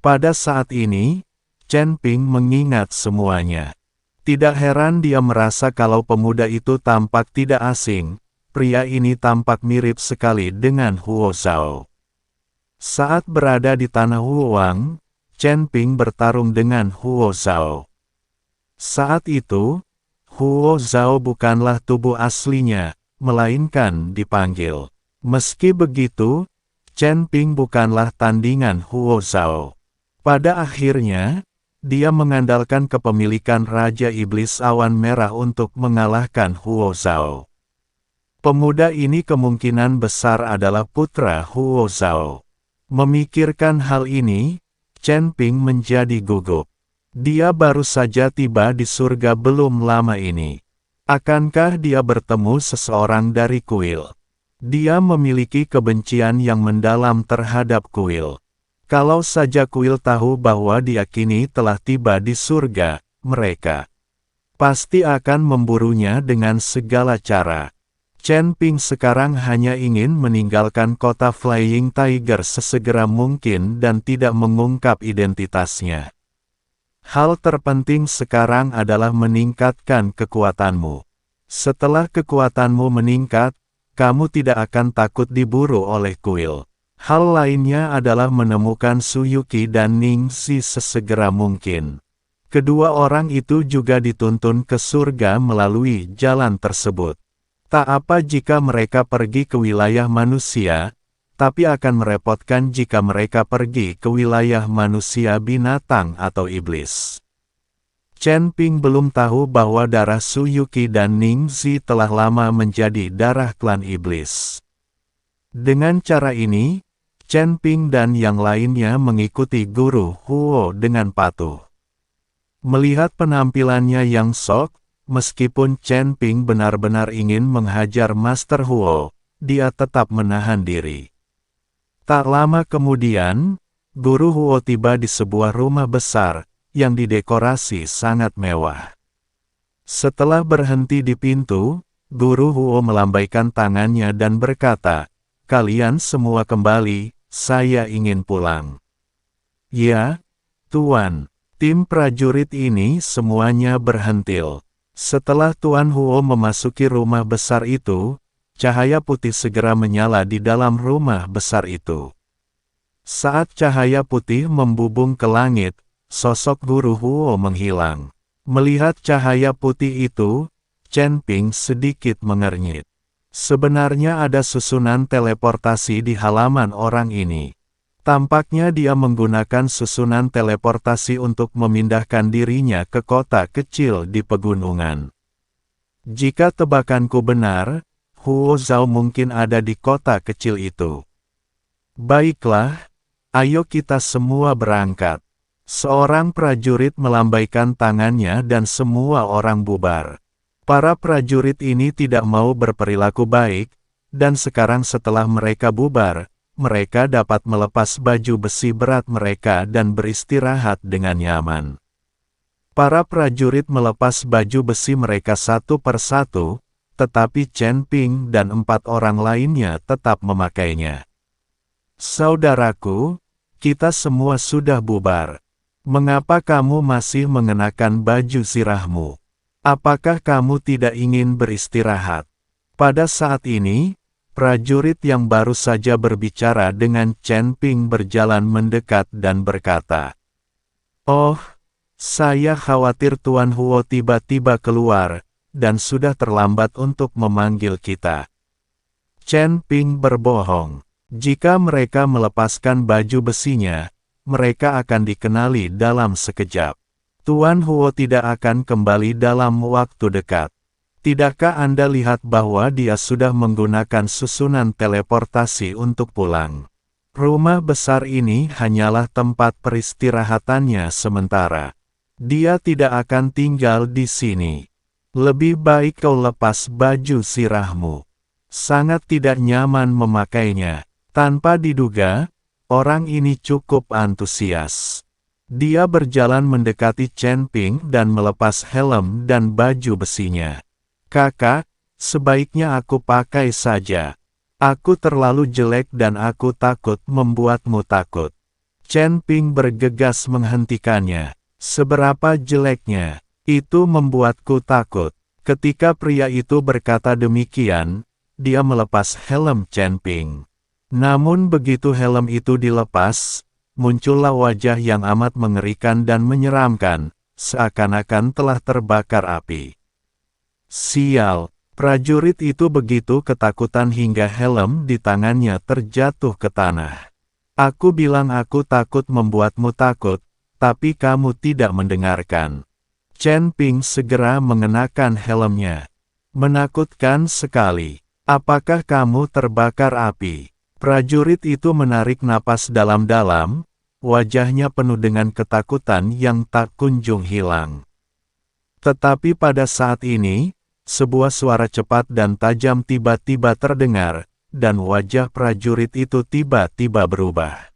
Pada saat ini, Chen Ping mengingat semuanya. Tidak heran dia merasa kalau pemuda itu tampak tidak asing. Pria ini tampak mirip sekali dengan Huo Zhao. Saat berada di tanah Huoang, Chen Ping bertarung dengan Huo Zhao. Saat itu, Huo Zhao bukanlah tubuh aslinya, melainkan dipanggil. Meski begitu, Chen Ping bukanlah tandingan Huo Zhao. Pada akhirnya, dia mengandalkan kepemilikan Raja Iblis Awan Merah untuk mengalahkan Huo Zhao. Pemuda ini kemungkinan besar adalah putra Huo Zhao. Memikirkan hal ini, Chen Ping menjadi gugup. Dia baru saja tiba di surga belum lama ini. Akankah dia bertemu seseorang dari kuil? Dia memiliki kebencian yang mendalam terhadap kuil. Kalau saja kuil tahu bahwa dia kini telah tiba di surga, mereka pasti akan memburunya dengan segala cara. Chen Ping sekarang hanya ingin meninggalkan kota Flying Tiger sesegera mungkin dan tidak mengungkap identitasnya. Hal terpenting sekarang adalah meningkatkan kekuatanmu. Setelah kekuatanmu meningkat, kamu tidak akan takut diburu oleh kuil. Hal lainnya adalah menemukan Su Yuqi dan Ning Xi sesegera mungkin. Kedua orang itu juga dituntun ke surga melalui jalan tersebut. Tak apa jika mereka pergi ke wilayah manusia, tapi akan merepotkan jika mereka pergi ke wilayah manusia binatang atau iblis. Chen Ping belum tahu bahwa darah Su Yuqi dan Ning Xi telah lama menjadi darah klan iblis. Dengan cara ini, Chen Ping dan yang lainnya mengikuti guru Huo dengan patuh. Melihat penampilannya yang sok, meskipun Chen Ping benar-benar ingin menghajar Master Huo, dia tetap menahan diri. Tak lama kemudian, guru Huo tiba di sebuah rumah besar, yang didekorasi sangat mewah. Setelah berhenti di pintu, guru Huo melambaikan tangannya dan berkata, "Kalian semua kembali, saya ingin pulang." "Ya, Tuan." Tim prajurit ini semuanya berhentil. Setelah Tuan Huo memasuki rumah besar itu, cahaya putih segera menyala di dalam rumah besar itu. Saat cahaya putih membubung ke langit, sosok guru Huo menghilang. Melihat cahaya putih itu, Chen Ping sedikit mengernyit. Sebenarnya ada susunan teleportasi di halaman orang ini. Tampaknya dia menggunakan susunan teleportasi untuk memindahkan dirinya ke kota kecil di pegunungan. Jika tebakanku benar, Huo Zhao mungkin ada di kota kecil itu. Baiklah, ayo kita semua berangkat. Seorang prajurit melambaikan tangannya dan semua orang bubar. Para prajurit ini tidak mau berperilaku baik, dan sekarang setelah mereka bubar, mereka dapat melepas baju besi berat mereka dan beristirahat dengan nyaman. Para prajurit melepas baju besi mereka satu persatu, tetapi Chen Ping dan 4 orang lainnya tetap memakainya. "Saudaraku, kita semua sudah bubar. Mengapa kamu masih mengenakan baju zirahmu? Apakah kamu tidak ingin beristirahat?" Pada saat ini, prajurit yang baru saja berbicara dengan Chen Ping berjalan mendekat dan berkata, "Oh, saya khawatir Tuan Huo tiba-tiba keluar, dan sudah terlambat untuk memanggil kita." Chen Ping berbohong. Jika mereka melepaskan baju besinya, mereka akan dikenali dalam sekejap. Tuan Huo tidak akan kembali dalam waktu dekat. Tidakkah Anda lihat bahwa dia sudah menggunakan susunan teleportasi untuk pulang? Rumah besar ini hanyalah tempat peristirahatannya sementara. Dia tidak akan tinggal di sini. Lebih baik kau lepas baju zirahmu. Sangat tidak nyaman memakainya. Tanpa diduga, orang ini cukup antusias. Dia berjalan mendekati Chen Ping dan melepas helm dan baju besinya. "Kakak, sebaiknya aku pakai saja. Aku terlalu jelek dan aku takut membuatmu takut." Chen Ping bergegas menghentikannya. Seberapa jeleknya, itu membuatku takut. Ketika pria itu berkata demikian, dia melepas helm Chen Ping. Namun begitu helm itu dilepas, muncullah wajah yang amat mengerikan dan menyeramkan, seakan-akan telah terbakar api. Sial, prajurit itu begitu ketakutan hingga helm di tangannya terjatuh ke tanah. Aku bilang aku takut membuatmu takut, tapi kamu tidak mendengarkan. Chen Ping segera mengenakan helmnya. Menakutkan sekali. Apakah kamu terbakar api? Prajurit itu menarik napas dalam-dalam, wajahnya penuh dengan ketakutan yang tak kunjung hilang. Tetapi pada saat ini, sebuah suara cepat dan tajam tiba-tiba terdengar, dan wajah prajurit itu tiba-tiba berubah.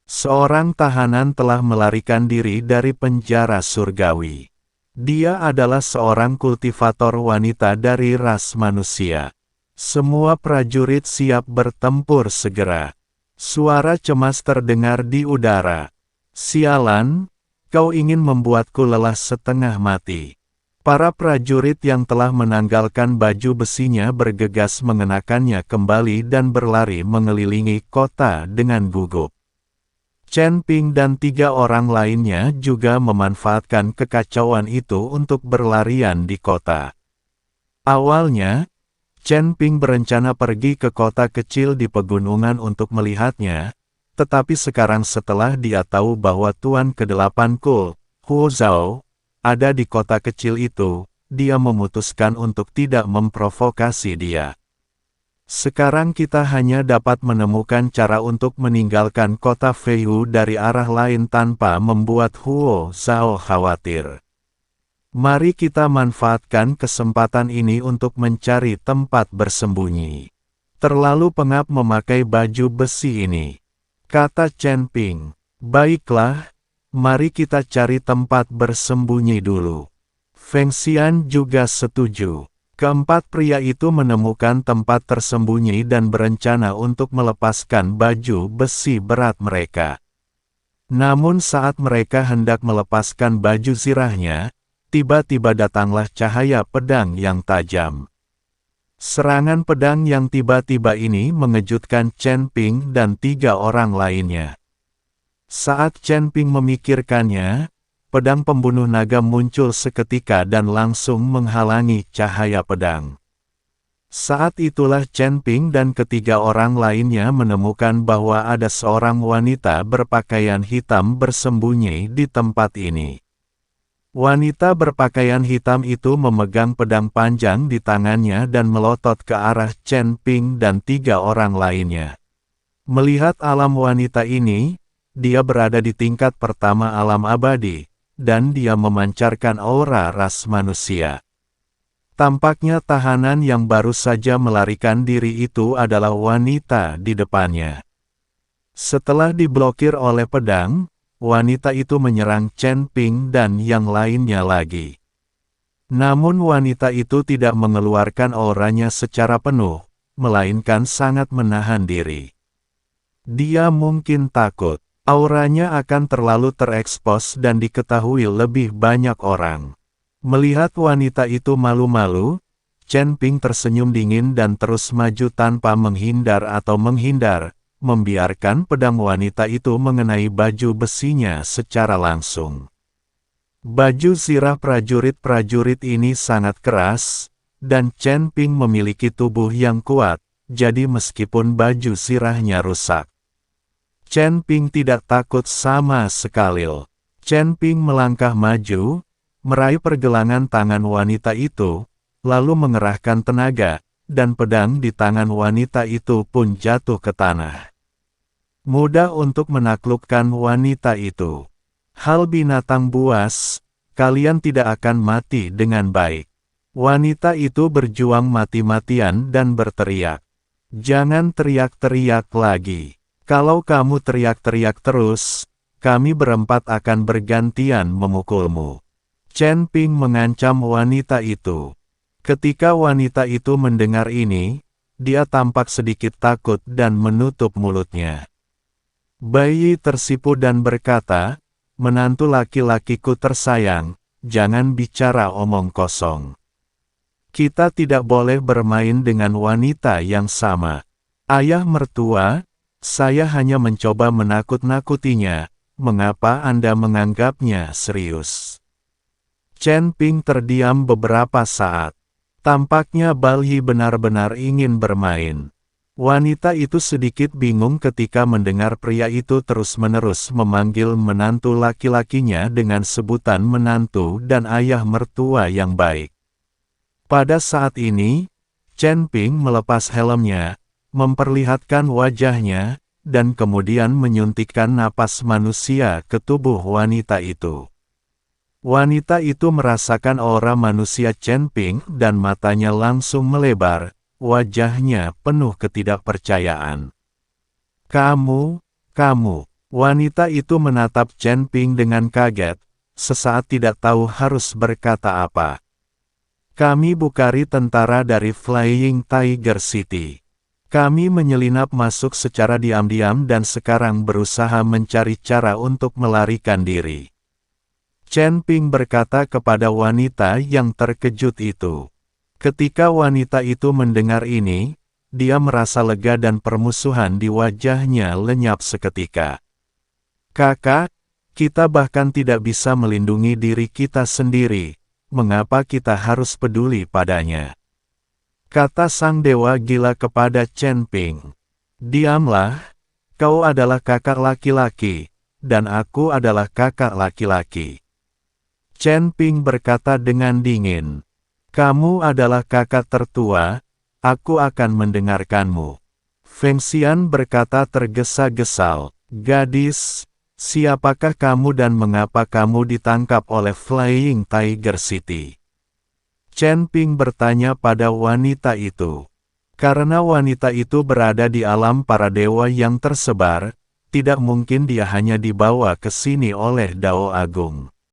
Seorang tahanan telah melarikan diri dari penjara surgawi. Dia adalah seorang kultivator wanita dari ras manusia. Semua prajurit siap bertempur segera. Suara cemas terdengar di udara. Sialan, kau ingin membuatku lelah setengah mati. Para prajurit yang telah menanggalkan baju besinya bergegas mengenakannya kembali dan berlari mengelilingi kota dengan gugup. Chen Ping dan 3 orang lainnya juga memanfaatkan kekacauan itu untuk berlarian di kota. Awalnya, Chen Ping berencana pergi ke kota kecil di pegunungan untuk melihatnya, tetapi sekarang setelah dia tahu bahwa Tuan ke-8 Kul, Huo Zhao, ada di kota kecil itu, dia memutuskan untuk tidak memprovokasi dia. Sekarang kita hanya dapat menemukan cara untuk meninggalkan kota Feihu dari arah lain tanpa membuat Huo Zhao khawatir. Mari kita manfaatkan kesempatan ini untuk mencari tempat bersembunyi. Terlalu pengap memakai baju besi ini, kata Chen Ping. Baiklah, mari kita cari tempat bersembunyi dulu. Feng Xian juga setuju. Keempat pria itu menemukan tempat tersembunyi dan berencana untuk melepaskan baju besi berat mereka. Namun saat mereka hendak melepaskan baju zirahnya, tiba-tiba datanglah cahaya pedang yang tajam. Serangan pedang yang tiba-tiba ini mengejutkan Chen Ping dan 3 orang lainnya. Saat Chen Ping memikirkannya, pedang pembunuh naga muncul seketika dan langsung menghalangi cahaya pedang. Saat itulah Chen Ping dan ketiga orang lainnya menemukan bahwa ada seorang wanita berpakaian hitam bersembunyi di tempat ini. Wanita berpakaian hitam itu memegang pedang panjang di tangannya dan melotot ke arah Chen Ping dan 3 orang lainnya. Melihat alam wanita ini, dia berada di tingkat pertama alam abadi, dan dia memancarkan aura ras manusia. Tampaknya tahanan yang baru saja melarikan diri itu adalah wanita di depannya. Setelah diblokir oleh pedang, wanita itu menyerang Chen Ping dan yang lainnya lagi. Namun wanita itu tidak mengeluarkan auranya secara penuh, melainkan sangat menahan diri. Dia mungkin takut, auranya akan terlalu terekspos dan diketahui lebih banyak orang. Melihat wanita itu malu-malu, Chen Ping tersenyum dingin dan terus maju tanpa menghindar atau menghindar, membiarkan pedang wanita itu mengenai baju besinya secara langsung. Baju zirah prajurit-prajurit ini sangat keras, dan Chen Ping memiliki tubuh yang kuat, jadi meskipun baju zirahnya rusak, Chen Ping tidak takut sama sekali. Chen Ping melangkah maju, meraih pergelangan tangan wanita itu, lalu mengerahkan tenaga, dan pedang di tangan wanita itu pun jatuh ke tanah. Mudah untuk menaklukkan wanita itu. Hal binatang buas, kalian tidak akan mati dengan baik. Wanita itu berjuang mati-matian dan berteriak. Jangan teriak-teriak lagi. Kalau kamu teriak-teriak terus, kami berempat akan bergantian memukulmu. Chen Ping mengancam wanita itu. Ketika wanita itu mendengar ini, dia tampak sedikit takut dan menutup mulutnya. Bayi tersipu dan berkata, "Menantu laki-lakiku tersayang, jangan bicara omong kosong. Kita tidak boleh bermain dengan wanita yang sama. Ayah mertua, saya hanya mencoba menakut-nakutinya, mengapa Anda menganggapnya serius?" Chen Ping terdiam beberapa saat. Tampaknya Balhi benar-benar ingin bermain. Wanita itu sedikit bingung ketika mendengar pria itu terus-menerus memanggil menantu laki-lakinya dengan sebutan menantu dan ayah mertua yang baik. Pada saat ini, Chen Ping melepas helmnya, memperlihatkan wajahnya, dan kemudian menyuntikkan napas manusia ke tubuh wanita itu. Wanita itu merasakan aura manusia Chen Ping dan matanya langsung melebar, wajahnya penuh ketidakpercayaan. Kamu, wanita itu menatap Chen Ping dengan kaget, sesaat tidak tahu harus berkata apa. Kami Bukari tentara dari Flying Tiger City. Kami menyelinap masuk secara diam-diam dan sekarang berusaha mencari cara untuk melarikan diri. Chen Ping berkata kepada wanita yang terkejut itu. Ketika wanita itu mendengar ini, dia merasa lega dan permusuhan di wajahnya lenyap seketika. Kakak, kita bahkan tidak bisa melindungi diri kita sendiri, mengapa kita harus peduli padanya? Kata sang dewa gila kepada Chen Ping. Diamlah, kau adalah kakak laki-laki, dan aku adalah kakak laki-laki. Chen Ping berkata dengan dingin, "Kamu adalah kakak tertua, aku akan mendengarkanmu." Feng Xian berkata tergesa-gesal, "Gadis, siapakah kamu dan mengapa kamu ditangkap oleh Flying Tiger City?" Chen Ping bertanya pada wanita itu. Karena wanita itu berada di alam para dewa yang tersebar, tidak mungkin dia hanya dibawa ke sini oleh Dao Agung.